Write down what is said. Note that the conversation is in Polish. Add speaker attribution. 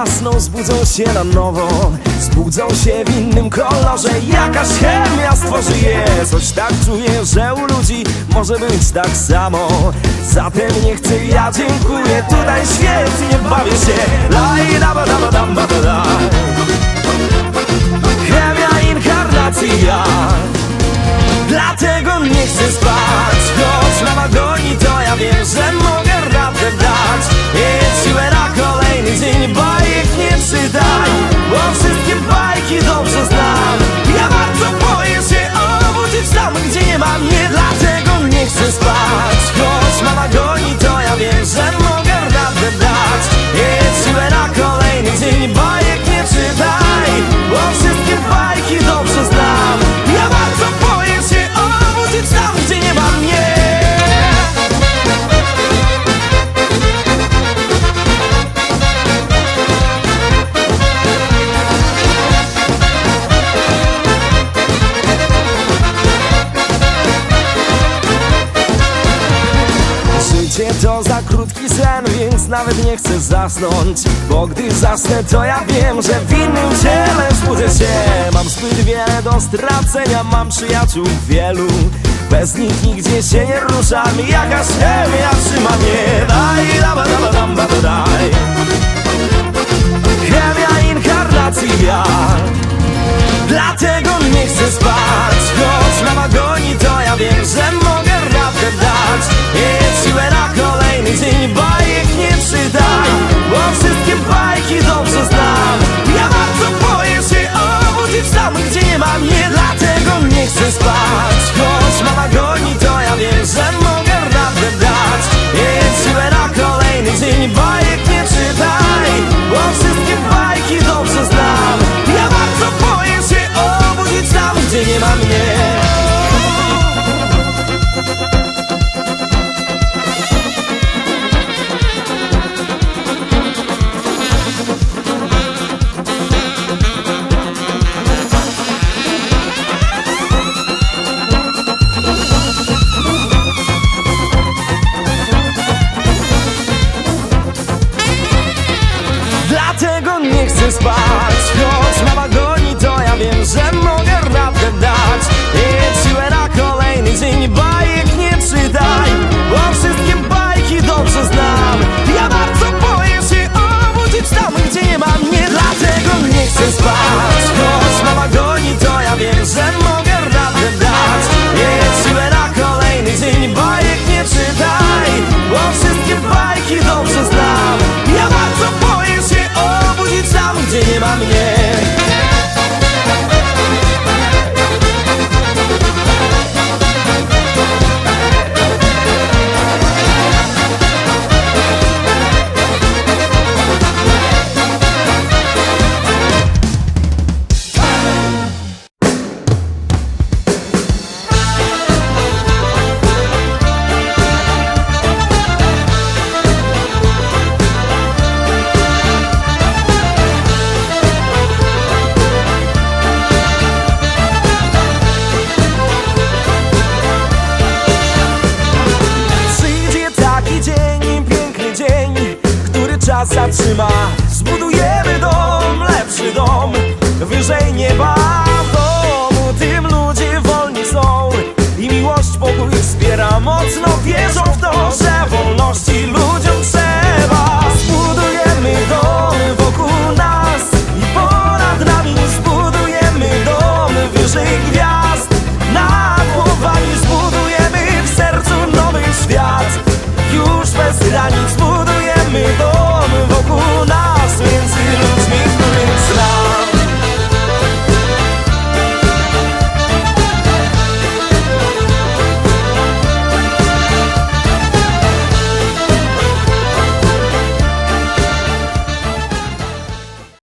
Speaker 1: zasną, zbudzą się na nowo, zbudzą się w innym kolorze. Jakaś chemia stworzy je, coś tak czuję, że u ludzi może być tak samo. Zatem nie chcę, ja dziękuję, tutaj świetnie bawię się. Laj, da ba da ba dam ba da da. Chemia inkarnacja, dlatego nie chcę spać. Choć na wagonie to ja wiem, że mogę radę dać. Jest siłę na kolejny dzień, bajek nie czytaj, bo wszystkie bajki dobrze znam. Ja bardzo boję się obudzić tam, gdzie nie ma mnie, dlatego nie chcę spać. Choć na wagonie to ja wiem, że mogę radę dać. Jest siłę na kolejny dzień, bajek nie czytaj, bo wszystkie bajki dobrze znam. Ja bardzo boję się obudzić tam, gdzie nie ma mnie. Życie to za krótki sen, więc nawet nie chcę zasnąć, bo gdy zasnę to ja wiem, że w innym ciele zbudzę się. Mam zbyt wiele do stracenia, mam przyjaciół wielu, bez nich nigdzie się nie ruszam. Jakaś chemia trzyma mnie. Daj, da ba da ba dam ba da daj. Chemia inkarnacja, dlatego nie chcę spać. Choć na wagonie to ja wiem, że mogę radę dać. Jest siłę na kolejny dzień, bajek nie czytaj, bo wszystkie bajki dobrze znam. Ja bardzo boję się obudzić tam, gdzie nie ma mnie, dlatego nie chcę spać. Choć na wagonie to ja wiem, że mogę radę dać. Jest siłę na kolejny dzień, bajek nie czytaj, bo wszystkie bajki dobrze znam. Ja bardzo boję się obudzić tam, gdzie nie ma mnie. Dlatego nie chcę spać. Choć na wagonie to ja wiem, że mogę radę dać. Jest siłę na kolejny dzień, bajek nie czytaj, bo wszystkie bajki dobrze znam. Ja bardzo boję się obudzić tam, gdzie nie ma mnie, dlatego nie chcę spać. Choć na wagonie to ja wiem, że mogę radę dać. Jest siłę na kolejny dzień, bajek nie czytaj, bo wszystkie bajki dobrze znam. Ja bardzo boję się obudzić tam, gdzie nie ma mnie. Czas zatrzyma, zbudujemy dom, lepszy dom, wyżej nieba.